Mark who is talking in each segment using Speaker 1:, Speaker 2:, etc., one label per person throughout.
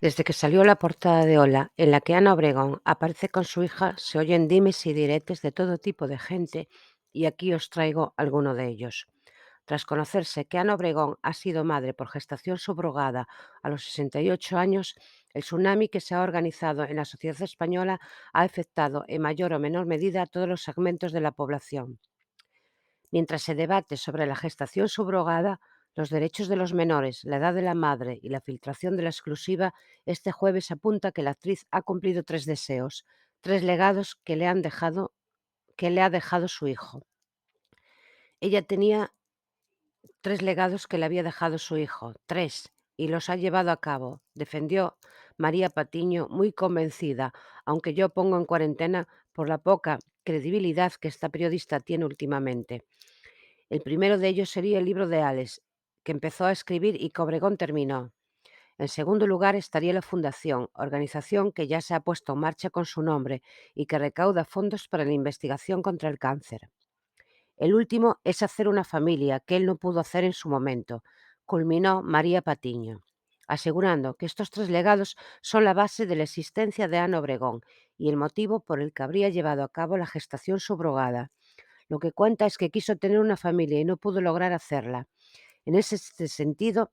Speaker 1: Desde que salió la portada de Hola, en la que Ana Obregón aparece con su hija, se oyen dimes y diretes de todo tipo de gente, y aquí os traigo alguno de ellos. Tras conocerse que Ana Obregón ha sido madre por gestación subrogada a los 68 años, el tsunami que se ha organizado en la sociedad española ha afectado en mayor o menor medida a todos los segmentos de la población. Mientras se debate sobre la gestación subrogada, los derechos de los menores, la edad de la madre y la filtración de la exclusiva, este jueves apunta que la actriz ha cumplido tres deseos, tres legados que le ha dejado su hijo. Ella tenía tres legados que le había dejado su hijo, tres, y los ha llevado a cabo, defendió María Patiño, muy convencida, aunque yo pongo en cuarentena por la poca credibilidad que esta periodista tiene últimamente. El primero de ellos sería el libro de Ales, que empezó a escribir y que Obregón terminó. En segundo lugar estaría la Fundación, organización que ya se ha puesto en marcha con su nombre y que recauda fondos para la investigación contra el cáncer. El último es hacer una familia, que él no pudo hacer en su momento, culminó María Patiño, asegurando que estos tres legados son la base de la existencia de Ana Obregón y el motivo por el que habría llevado a cabo la gestación subrogada. Lo que cuenta es que quiso tener una familia y no pudo lograr hacerla. En ese sentido,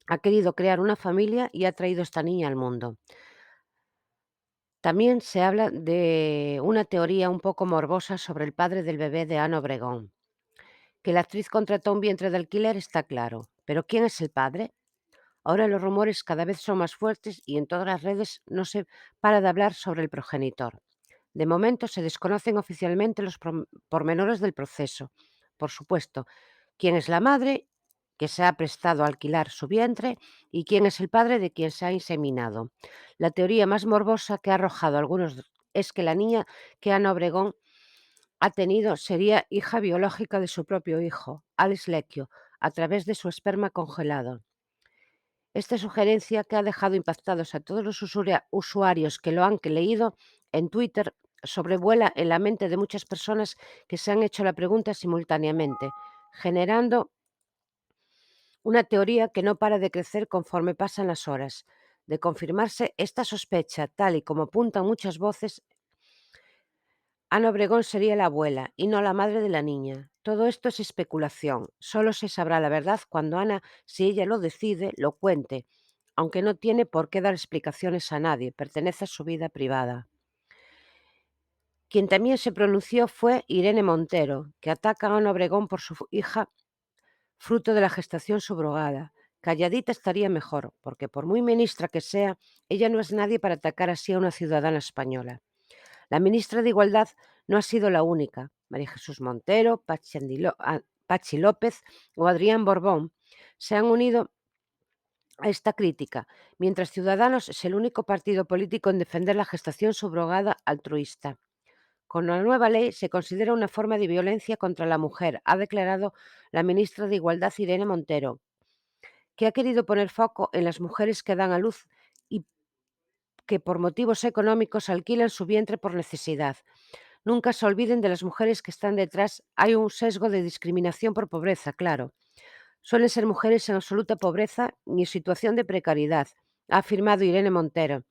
Speaker 1: ha querido crear una familia y ha traído esta niña al mundo. También se habla de una teoría un poco morbosa sobre el padre del bebé de Ana Obregón. Que la actriz contrató un vientre de alquiler está claro, pero ¿quién es el padre? Ahora los rumores cada vez son más fuertes y en todas las redes no se para de hablar sobre el progenitor. De momento se desconocen oficialmente los pormenores del proceso. Por supuesto, quién es la madre que se ha prestado a alquilar su vientre y quién es el padre de quien se ha inseminado. La teoría más morbosa que ha arrojado algunos es que la niña que Ana Obregón ha tenido sería hija biológica de su propio hijo, Alex Lecchio, a través de su esperma congelado. Esta sugerencia, que ha dejado impactados a todos los usuarios que lo han leído en Twitter, sobrevuela en la mente de muchas personas que se han hecho la pregunta simultáneamente, generando una teoría que no para de crecer conforme pasan las horas. De confirmarse esta sospecha, tal y como apuntan muchas voces, Ana Obregón sería la abuela y no la madre de la niña. Todo esto es especulación. Solo se sabrá la verdad cuando Ana, si ella lo decide, lo cuente, aunque no tiene por qué dar explicaciones a nadie, pertenece a su vida privada. Quien también se pronunció fue Irene Montero, que ataca a Ana Obregón por su hija fruto de la gestación subrogada. Calladita estaría mejor, porque por muy ministra que sea, ella no es nadie para atacar así a una ciudadana española. La ministra de Igualdad no ha sido la única. María Jesús Montero, Pachi López o Adrián Borbón se han unido a esta crítica, mientras Ciudadanos es el único partido político en defender la gestación subrogada altruista. Con la nueva ley se considera una forma de violencia contra la mujer, ha declarado la ministra de Igualdad Irene Montero, que ha querido poner foco en las mujeres que dan a luz y que por motivos económicos alquilan su vientre por necesidad. Nunca se olviden de las mujeres que están detrás. Hay un sesgo de discriminación por pobreza, claro. Suelen ser mujeres en absoluta pobreza y en situación de precariedad, ha afirmado Irene Montero.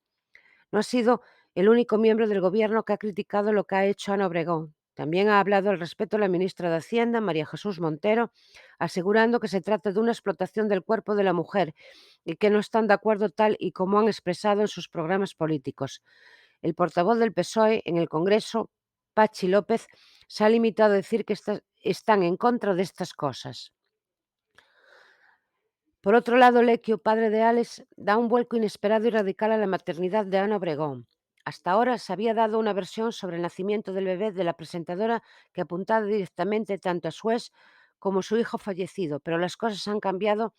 Speaker 1: No ha sido el único miembro del Gobierno que ha criticado lo que ha hecho Ana Obregón. También ha hablado al respecto la ministra de Hacienda, María Jesús Montero, asegurando que se trata de una explotación del cuerpo de la mujer y que no están de acuerdo tal y como han expresado en sus programas políticos. El portavoz del PSOE en el Congreso, Pachi López, se ha limitado a decir que están en contra de estas cosas. Por otro lado, Lecchio, padre de Alex, da un vuelco inesperado y radical a la maternidad de Ana Obregón. Hasta ahora se había dado una versión sobre el nacimiento del bebé de la presentadora que apuntaba directamente tanto a su ex como a su hijo fallecido, pero las cosas han cambiado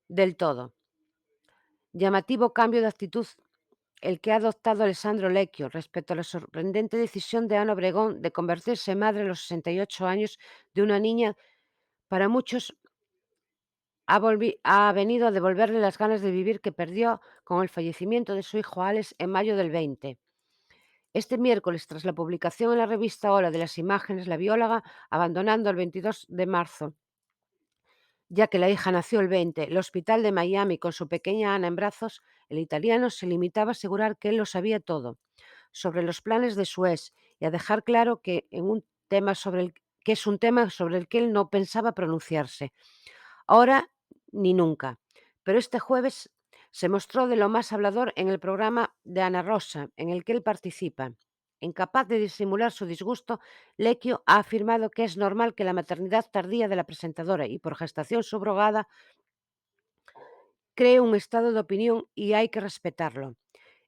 Speaker 1: del todo. Llamativo cambio de actitud el que ha adoptado Alessandro Lecchio respecto a la sorprendente decisión de Ana Obregón de convertirse en madre a los 68 años de una niña. Para muchos ha venido a devolverle las ganas de vivir que perdió con el fallecimiento de su hijo Alex en mayo del 20. Este miércoles, tras la publicación en la revista Hola de las imágenes, la bióloga, abandonando el 22 de marzo, Ya que la hija nació el 20, el hospital de Miami con su pequeña Ana en brazos, el italiano se limitaba a asegurar que él lo sabía todo sobre los planes de Suez y a dejar claro que es un tema sobre el que él no pensaba pronunciarse. Ahora ni nunca. Pero este jueves se mostró de lo más hablador en el programa de Ana Rosa, en el que él participa. Incapaz de disimular su disgusto, Lecchio ha afirmado que es normal que la maternidad tardía de la presentadora y por gestación subrogada cree un estado de opinión y hay que respetarlo.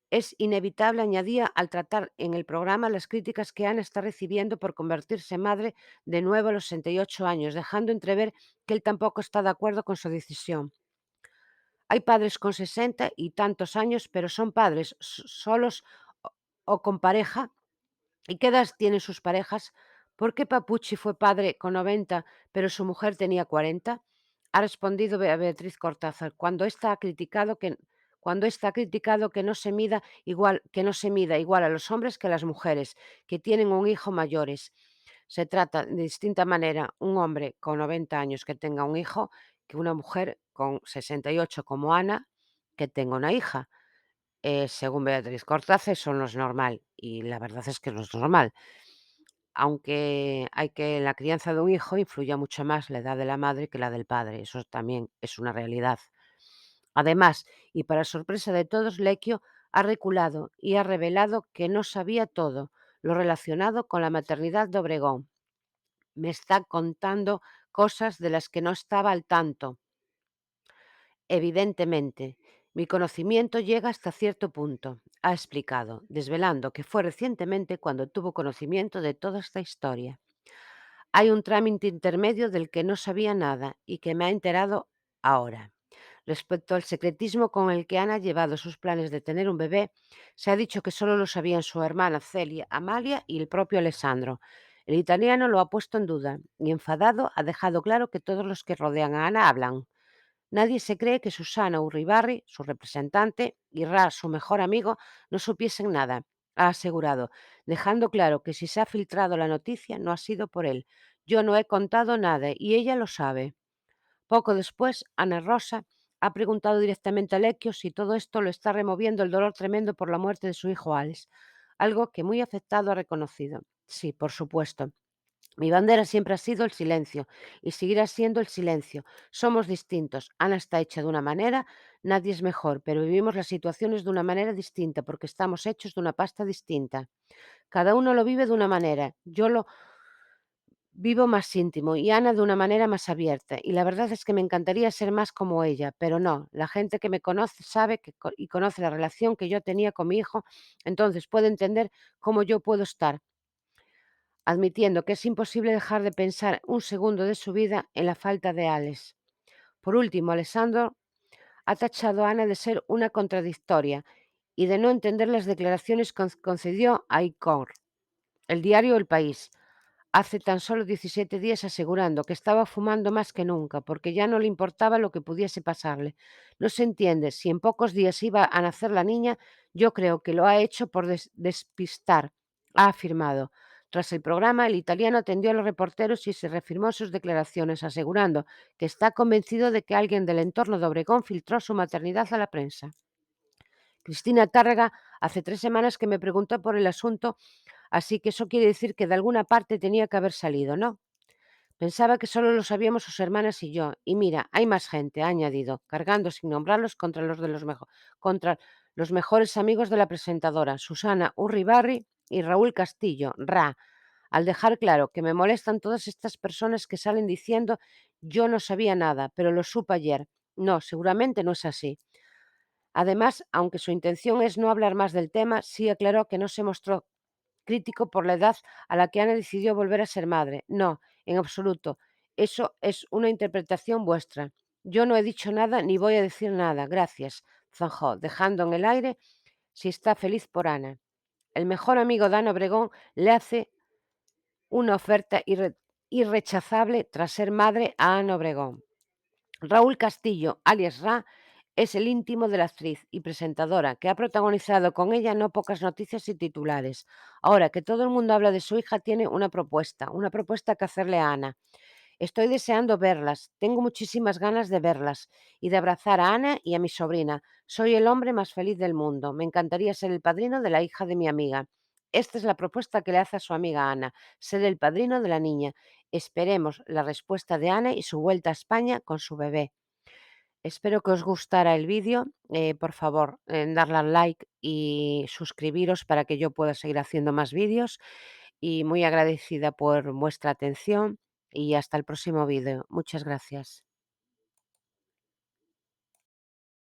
Speaker 1: Es inevitable, añadía, al tratar en el programa las críticas que Ana está recibiendo por convertirse en madre de nuevo a los 68 años, dejando entrever que él tampoco está de acuerdo con su decisión. Hay padres con 60 y tantos años, pero son padres solos o con pareja. ¿Y qué edad tienen sus parejas? ¿Por qué Papucci fue padre con 90, pero su mujer tenía 40? Ha respondido Beatriz Cortázar, cuando está criticado que no se mida igual a los hombres que a las mujeres que tienen un hijo mayores. Se trata de distinta manera un hombre con 90 años que tenga un hijo que una mujer con 68 como Ana que tenga una hija. Según Beatriz Cortázar, eso no es normal, y la verdad es que no es normal. Aunque hay que en la crianza de un hijo influya mucho más la edad de la madre que la del padre, eso también es una realidad. Además, y para sorpresa de todos, Lecchio ha reculado y ha revelado que no sabía todo lo relacionado con la maternidad de Obregón. Me está contando cosas de las que no estaba al tanto. Evidentemente, mi conocimiento llega hasta cierto punto, ha explicado, desvelando que fue recientemente cuando tuvo conocimiento de toda esta historia. Hay un trámite intermedio del que no sabía nada y que me ha enterado ahora. Respecto al secretismo con el que Ana ha llevado sus planes de tener un bebé, se ha dicho que solo lo sabían su hermana Celia, Amalia y el propio Alessandro. El italiano lo ha puesto en duda y enfadado ha dejado claro que todos los que rodean a Ana hablan. Nadie se cree que Susana Uribarri, su representante, y Ra, su mejor amigo, no supiesen nada, ha asegurado, dejando claro que si se ha filtrado la noticia no ha sido por él. Yo no he contado nada y ella lo sabe. Poco después, Ana Rosa ha preguntado directamente a Lecchio si todo esto lo está removiendo el dolor tremendo por la muerte de su hijo Alex, algo que muy afectado ha reconocido. Sí, por supuesto. Mi bandera siempre ha sido el silencio y seguirá siendo el silencio. Somos distintos. Ana está hecha de una manera, nadie es mejor, pero vivimos las situaciones de una manera distinta porque estamos hechos de una pasta distinta. Cada uno lo vive de una manera. Yo lo vivo más íntimo y Ana de una manera más abierta. Y la verdad es que me encantaría ser más como ella, pero no. La gente que me conoce sabe y conoce la relación que yo tenía con mi hijo, entonces puede entender cómo yo puedo estar admitiendo que es imposible dejar de pensar un segundo de su vida en la falta de Alex. Por último, Alessandro ha tachado a Ana de ser una contradictoria y de no entender las declaraciones que concedió a ICOR, el diario El País, hace tan solo 17 días asegurando que estaba fumando más que nunca porque ya no le importaba lo que pudiese pasarle. No se entiende, si en pocos días iba a nacer la niña, yo creo que lo ha hecho por despistar, ha afirmado. Tras el programa, el italiano atendió a los reporteros y se reafirmó sus declaraciones, asegurando que está convencido de que alguien del entorno de Obregón filtró su maternidad a la prensa. Cristina Tárrega hace 3 semanas que me preguntó por el asunto, así que eso quiere decir que de alguna parte tenía que haber salido, ¿no? Pensaba que solo lo sabíamos sus hermanas y yo. Y mira, hay más gente, ha añadido, cargando sin nombrarlos contra los mejores amigos de la presentadora, Susana Urribarri y Raúl Castillo, Ra, al dejar claro que me molestan todas estas personas que salen diciendo yo no sabía nada, pero lo supe ayer. No, seguramente no es así. Además, aunque su intención es no hablar más del tema, sí aclaró que no se mostró crítico por la edad a la que Ana decidió volver a ser madre. No, en absoluto. Eso es una interpretación vuestra. Yo no he dicho nada ni voy a decir nada. Gracias, zanjó, dejando en el aire si está feliz por Ana. El mejor amigo de Ana Obregón le hace una oferta irrechazable tras ser madre a Ana Obregón. Raúl Castillo, alias Ra, es el íntimo de la actriz y presentadora que ha protagonizado con ella no pocas noticias y titulares. Ahora que todo el mundo habla de su hija, tiene una propuesta que hacerle a Ana. Estoy deseando verlas, tengo muchísimas ganas de verlas y de abrazar a Ana y a mi sobrina. Soy el hombre más feliz del mundo. Me encantaría ser el padrino de la hija de mi amiga. Esta es la propuesta que le hace a su amiga Ana, ser el padrino de la niña. Esperemos la respuesta de Ana y su vuelta a España con su bebé. Espero que os gustara el vídeo. Por favor, darle al like y suscribiros para que yo pueda seguir haciendo más vídeos. Y muy agradecida por vuestra atención y hasta el próximo vídeo. Muchas gracias.